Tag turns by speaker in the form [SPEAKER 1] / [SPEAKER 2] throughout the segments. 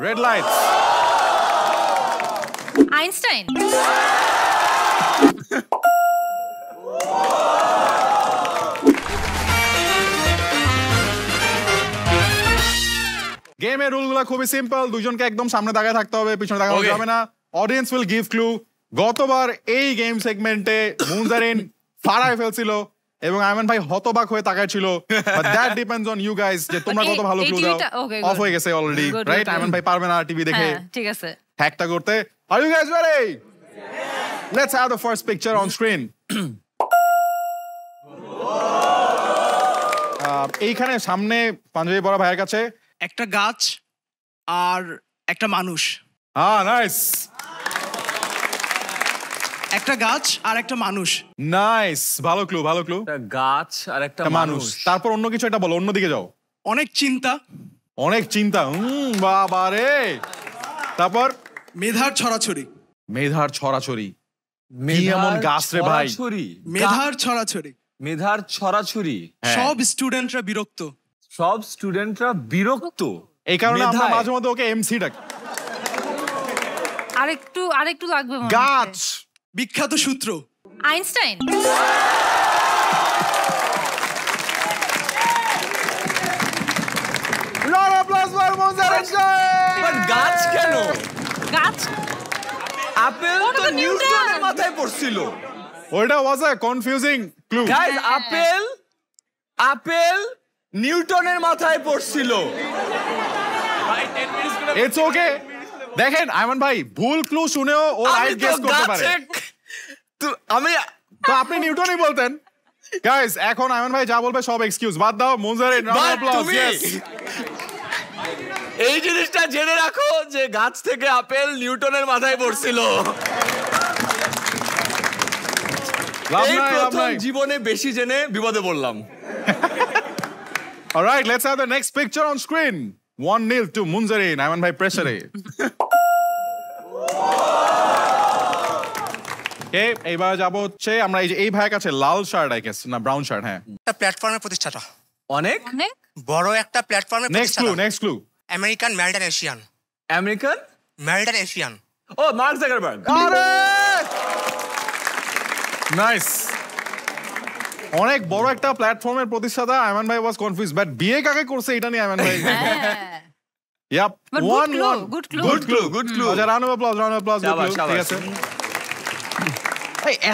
[SPEAKER 1] Red lights.
[SPEAKER 2] Einstein.
[SPEAKER 1] গেমের রুলগুলো খুবই simple, দুজনকে একদম সামনে তাকায় থাকতে হবে, পিছনে তাকানো যাবে না। Audience will give clue. গতবার এই গেম সেগমেন্টে মুনজারিন ফারায় ফেলছিল এবং আয়মান ভাই হতবাক হয়ে তাকায় ছিল, but that depends on you guys যে তোমরা কত ভালো ক্লু দাও। অফ হয়ে গেছে অলরেডি, রাইট? আয়মান ভাই পারবে না টিভি দেখে
[SPEAKER 2] ঠিক আছে
[SPEAKER 1] হ্যাকটা করতে। Are you guys ready? Let's have the first picture on screen. এইখানে সামনে পাঞ্জাবি পরা ভাইয়ের কাছে
[SPEAKER 3] একটা গাছ আর একটা মানুষ।
[SPEAKER 1] নাইস।
[SPEAKER 3] একটা গাছ আর একটা মানুষ।
[SPEAKER 1] নাইস, ভালো ক্লু, ভালো ক্লু।
[SPEAKER 4] একটা গাছ আর একটা মানুষ।
[SPEAKER 1] তারপর অন্য কিছু একটা বলো, অন্যদিকে যাও।
[SPEAKER 3] অনেক চিন্তা।
[SPEAKER 1] অনেক চিন্তা, বাবা রে। তারপর
[SPEAKER 3] মেধার ছড়াছড়ি।
[SPEAKER 1] মেধার ছড়াছড়ি। কি এমন গাছ রে ভাই?
[SPEAKER 3] মেধার ছড়াছড়ি।
[SPEAKER 4] মেধার ছড়াছড়ি।
[SPEAKER 3] সব স্টুডেন্টরা বিরক্ত।
[SPEAKER 4] সব স্টুডেন্টরা বিরক্ত,
[SPEAKER 1] এই কারণে আমরা মাঝে মধ্যে ওকে এমসি ডাকি।
[SPEAKER 2] আরেকটু লাগবে।
[SPEAKER 1] গাছ।
[SPEAKER 3] বিখ্যাত সূত্র।
[SPEAKER 2] আইনস্টাইন।
[SPEAKER 4] গাছ কেন?
[SPEAKER 2] গাছ
[SPEAKER 4] আপেল তো নিউটনের মাথায় পড়ছিল।
[SPEAKER 1] ওইটা ওয়াজ আ কনফিউজিং ক্লু।
[SPEAKER 4] গাইস, আপেল নিউটনের মাথায় পড়ছিল।
[SPEAKER 1] It's okay. দেখেন আয়মান ভাই ভুল ক্লু শুনেও ও রাইট গেস করতে পারে। তো আপনি নিউটনই বলতেন। গাইস, এখন আয়মান ভাই যা বলবে সব এক্সকিউজ বাদ দাও। Munzarin, round of applause. Yes,
[SPEAKER 4] এই জিনিসটা জেনে রাখো যে গাছ থেকে আপেল নিউটনের মাথায় পড়ছিল। জীবনে বেশি জেনে বিপদে পড়লাম।
[SPEAKER 1] Alright, let's have the next picture on screen. 1-0 to Munzarin. Ayman ভাই প্রেসারে। এইবার যাবো হচ্ছে আমরা এই ভাইয়ের কাছে। লাল শার্ট, আই গেস, না ব্রাউন শার্ট। হ্যাঁ,
[SPEAKER 5] একটা প্ল্যাটফর্মের প্রতিষ্ঠাতা।
[SPEAKER 4] অনেক
[SPEAKER 5] বড় একটা প্ল্যাটফর্মের প্রতিষ্ঠাতা।
[SPEAKER 1] Next clue.
[SPEAKER 5] American maritime Asian.
[SPEAKER 4] American
[SPEAKER 5] maritime Asian.
[SPEAKER 4] ও, মার্ক জাকারবার্গ।
[SPEAKER 1] আরে নাইস। অনেক বড় একটা প্ল্যাটফর্মের প্রতিষ্ঠাতা। আয়মান ভাই ওয়াজ কনফিউজ, বাট বিয়ে কাকে করছে এটা নিয়ে আয়মান ভাই। ইয়াপ, 1-1।
[SPEAKER 2] Good clue.
[SPEAKER 1] আচ্ছা, round of applause, round of applause. ঠিক আছে।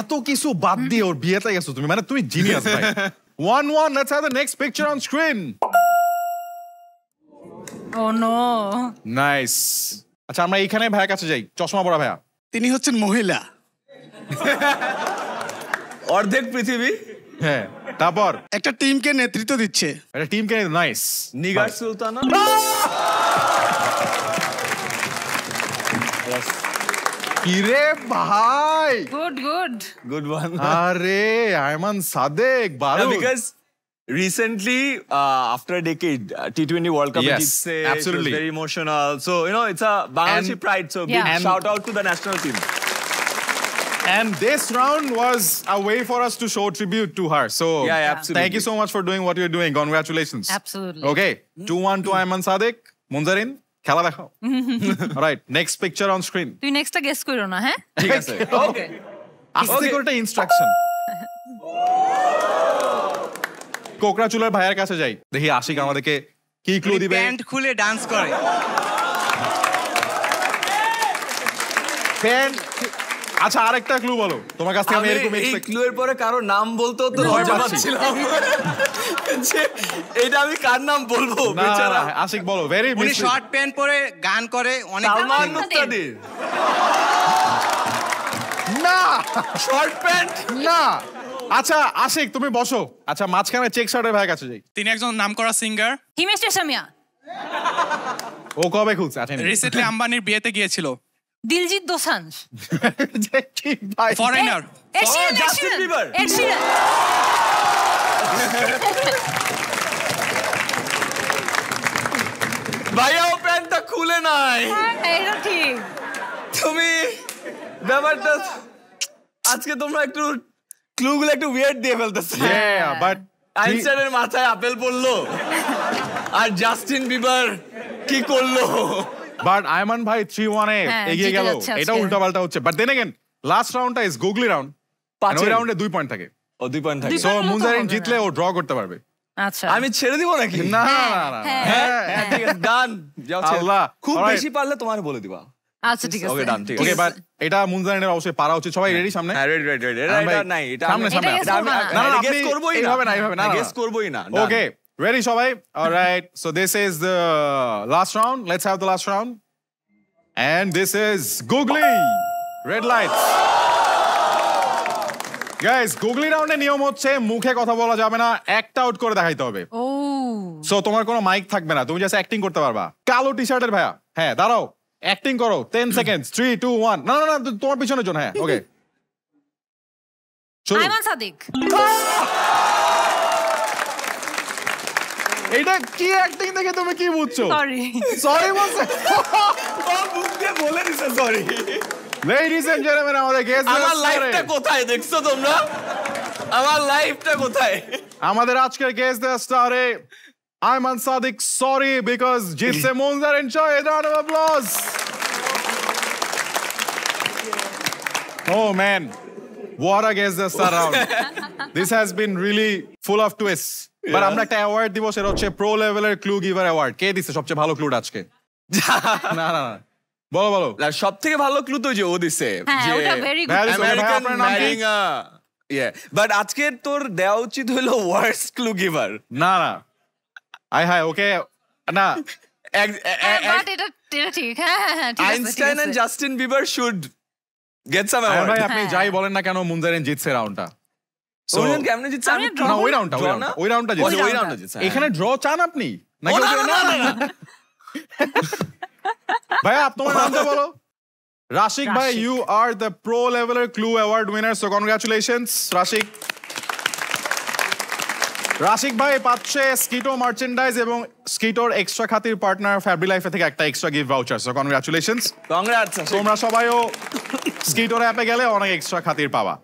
[SPEAKER 1] এত কিছু বাদ দিয়ে ওর বিয়েতে গেছো তুমি, মানে তুমি জিনিয়াস ভাই। 1-1, let's have the next picture on screen.
[SPEAKER 2] Oh no.
[SPEAKER 1] Nice. আচ্ছা, আমরা এইখানে ভাইয়ের কাছে যাই, চশমা পরা ভাইয়া।
[SPEAKER 3] তিনি হচ্ছেন মহিলা।
[SPEAKER 4] অর্ধেক পৃথিবী।
[SPEAKER 1] হ্যাঁ, তারপর
[SPEAKER 3] একটা টিমকে নেতৃত্ব দিচ্ছে।
[SPEAKER 1] একটা টিমকে। নাইস।
[SPEAKER 4] নিগার সুলতানা।
[SPEAKER 1] কিরে ভাই,
[SPEAKER 4] গুড ওয়ান।
[SPEAKER 1] আরে আয়মান সাদেক বারুদ।
[SPEAKER 4] Because recently, after a decade, T20 World Cup,
[SPEAKER 1] Yes,
[SPEAKER 4] it
[SPEAKER 1] absolutely.
[SPEAKER 4] was very emotional. So, it's a Bangladeshi pride. So, big shout out to the national team.
[SPEAKER 1] And this round was a way for us to show tribute to her. So,
[SPEAKER 4] absolutely.
[SPEAKER 1] Thank you so much for doing what you're doing. Congratulations.
[SPEAKER 2] Absolutely.
[SPEAKER 1] Okay, 2-1 to Ayman Sadek. Munzarin, খেলা দেখাও। Alright, next picture on screen.
[SPEAKER 2] তুই নেক্সটটা guess করো না, হ্যাঁ?
[SPEAKER 4] ঠিক আছে। Okay.
[SPEAKER 1] আস্তে করে একটা ইনস্ট্রাকশন। কোকড়া চুলার ভাইয়ের কাছে যাই, দেখি আশিক আমাদেরকে কি ক্লু দিবে।
[SPEAKER 5] প্যান্ট খুলে ডান্স করে।
[SPEAKER 1] প্যান্ট। আচ্ছা, আরেকটা ক্লু বলো তোমার কাছ থেকে। আমি এরকম
[SPEAKER 4] এই ক্লু এর পরে কারো নাম বলতেও তো লজ্জা পাচ্ছিলাম যে এটা আমি কার নাম বলবো। বেচারা
[SPEAKER 1] আশিক বলো। ভেরি
[SPEAKER 5] উনি শর্ট প্যান্ট পরে গান করে। অনেক
[SPEAKER 4] সালমান মুক্তাদির।
[SPEAKER 1] না,
[SPEAKER 4] শর্ট প্যান্ট
[SPEAKER 1] না। আচ্ছা আশিক, তুমি বসো। আচ্ছা, মাঝখানে চেক শার্টের ভাইয়ের কাছে যাই।
[SPEAKER 3] তিনি একজন নামকরা সিঙ্গার।
[SPEAKER 2] হিমেশ রেশমিয়া।
[SPEAKER 1] ও কবে খুলছে? আচ্ছা,
[SPEAKER 3] রিসেন্টলি আম্বানির বিয়েতে গিয়েছিল।
[SPEAKER 2] Diljit Dosanjh.
[SPEAKER 3] Foreigner.
[SPEAKER 4] Justin Bieber. ভাইয়া, ও প্যান্টটা খুলে নাই।
[SPEAKER 2] এটা ঠিক।
[SPEAKER 4] তুমি ব্যাপারটা আজকে তোমরা একটু ক্লুগুলো একটু উইয়ার্ড দিয়ে ফেলতেছো।
[SPEAKER 1] বাট
[SPEAKER 4] আইনস্টাইনের মাথায় আপেল পড়লো আর জাস্টিন বিবার কি করলো
[SPEAKER 1] বাট আয়মান ভাই 3-1 এ
[SPEAKER 2] হ্যাঁ,
[SPEAKER 1] এগিয়ে
[SPEAKER 2] জিতে
[SPEAKER 1] গেল।
[SPEAKER 2] যাচ্ছে আজকে।
[SPEAKER 1] এটা উল্টাপাল্টা হচ্ছে, বাট দেন এগেন লাস্ট রাউন্ডটা ইজ গুগলি রাউন্ড।
[SPEAKER 4] পাঁচের।
[SPEAKER 1] ওই রাউন্ডে 2 পয়েন্ট থাকে,
[SPEAKER 4] ও 2 পয়েন্ট থাকে।
[SPEAKER 2] দুই
[SPEAKER 1] সো
[SPEAKER 2] পয়েন্টের মতো
[SPEAKER 1] মুনজারিন
[SPEAKER 2] হবে
[SPEAKER 1] জিতলে
[SPEAKER 2] না।
[SPEAKER 1] ও ড্র করতে পারবে।
[SPEAKER 2] আচ্ছা
[SPEAKER 4] আমি ছেড়ে দিব নাকি?
[SPEAKER 1] না
[SPEAKER 2] হ্যাঁ,
[SPEAKER 1] না না,
[SPEAKER 2] হ্যাঁ,
[SPEAKER 1] হ্যাঁ,
[SPEAKER 2] হ্যাঁ।
[SPEAKER 4] ঠিক আছে, ডান। যাও ছেড়ে।
[SPEAKER 1] আল্লাহ,
[SPEAKER 4] খুব
[SPEAKER 1] alright.
[SPEAKER 4] বেশি পারলে তোমার বলে দিবা।
[SPEAKER 2] আচ্ছা ঠিক আছে
[SPEAKER 4] Okay, done, ঠিক আছে।
[SPEAKER 1] ওকে, বাট এটা মুনজারিনের অবশ্যই পারা উচিত। সবাই রেডি সামনে?
[SPEAKER 4] হ্যাঁ, রেডি রেডি রেডি।
[SPEAKER 1] আয়মান ভাই,
[SPEAKER 4] এটা নাই, এটা
[SPEAKER 1] সামনে,
[SPEAKER 4] আমি-
[SPEAKER 1] সামনে।
[SPEAKER 2] এটা guess করবা না।
[SPEAKER 1] না, না,
[SPEAKER 4] গেস
[SPEAKER 1] আপনি
[SPEAKER 4] করবোই না।
[SPEAKER 1] এইভাবে না, এইভাবে না, না,
[SPEAKER 4] গেস
[SPEAKER 1] না।
[SPEAKER 4] করবোই না। done.
[SPEAKER 1] Okay, ready সবাই? Alright, so this is the last round. Let's have the last round. And this is Googly. Red lights. Guys, Googly রাউন্ডে নিয়ম হচ্ছে মুখে কথা বলা যাবে না, অ্যাক্ট আউট করে দেখাইতে হবে।
[SPEAKER 2] ও
[SPEAKER 1] সো তোমার কোনো মাইক থাকবে না, তুমি জাস্ট অ্যাক্টিং করতে পারবা। কালো টি-শার্টের ভাইয়া, হ্যাঁ দাঁড়াও, অ্যাক্টিং করো। 10 সেকেন্ডস, 3 2 1। না না না, তোমার পিছনের জন। হ্যাঁ, ওকে, শুরু।
[SPEAKER 2] আয়মান সাদিক।
[SPEAKER 1] এইটা কি অ্যাক্টিং দেখে তুমি কি বুঝছো?
[SPEAKER 2] সরি
[SPEAKER 1] সরি বলছে।
[SPEAKER 4] ও মুখ দিয়ে বলে দিছে সরি।
[SPEAKER 1] Ladies and gentlemen, আমাদের গেস্ট
[SPEAKER 4] আমার লাইফটা কোথায় দেখছো তোমরা? আমার লাইফটা কোথায়?
[SPEAKER 1] আমাদের আজকের গেস্ট দ্য স্টারে আয়মান সাদিক সরি বিকজ জিতছে Munzarin. Enjoy a round of applause. Oh man, what a guest the star round. This has been really full of twists. But আমরা একটা অ্যাওয়ার্ড দিব, সেটা হচ্ছে প্রো লেভেলের ক্লু গিভার অ্যাওয়ার্ড। কে দিচ্ছে সবচেয়ে ভালো ক্লুটা আজকে? না না না, বলো বলো।
[SPEAKER 4] সব থেকে ভালো ক্লু তো যে ও দিছে,
[SPEAKER 2] হ্যাঁ
[SPEAKER 4] যে
[SPEAKER 2] ওটা ভেরি গুড
[SPEAKER 1] Very good. ভাই,
[SPEAKER 4] আমেরিকান
[SPEAKER 1] আপনার নাম কি?
[SPEAKER 4] ম্যারিং বাট আজকে তোর দেওয়া উচিত হলো ওয়ার্স্ট ক্লু গিভার।
[SPEAKER 1] না না, আই হাই, ওকে না,
[SPEAKER 2] বাট এটা ঠিক। হ্যাঁ হ্যাঁ হ্যাঁ ঠিক আছে, ঠিক
[SPEAKER 4] আইনস্টাইন
[SPEAKER 2] আছে।
[SPEAKER 4] And Justin Bieber should get some
[SPEAKER 1] Ayman ভাই
[SPEAKER 4] অ্যাওয়ার্ড।
[SPEAKER 1] আপনি
[SPEAKER 2] হ্যাঁ।
[SPEAKER 1] যাই বলেন না কেন মুনজারিন জিতছে রাউন্ডটা।
[SPEAKER 4] ওজন কেমনে জিতছে?
[SPEAKER 2] আমি
[SPEAKER 4] আমি
[SPEAKER 2] draw
[SPEAKER 1] না, ওই রাউন্ডটা,
[SPEAKER 4] Draw না?
[SPEAKER 1] ওই রাউন্ডটা
[SPEAKER 4] ওই
[SPEAKER 1] জিতছে।
[SPEAKER 2] round-টা।
[SPEAKER 4] রাউন্ডে জিতছে।
[SPEAKER 1] এখানে ড্র চান আপনি নাকি?
[SPEAKER 4] ও, না,
[SPEAKER 1] ওকে,
[SPEAKER 4] না,
[SPEAKER 1] না, না, না। ভাইয়া তোমার নামটা বলো। রাশিক ভাই,
[SPEAKER 2] Rashik.
[SPEAKER 1] You are the pro লেভেলের clue award winner, so congratulations Rashik. Rashik ভাই পাচ্ছে স্কিটো মার্চেন্ডাইজ এবং স্কিটোর এক্সট্রা খাতির পার্টনার ফ্যাব্রি লাইফে থেকে একটা extra gift voucher, so congratulations.
[SPEAKER 4] Congrats.
[SPEAKER 1] তোমরা সবাইও স্কিটোর অ্যাপে গেলে অনেক এক্সট্রা খাতির পাবা।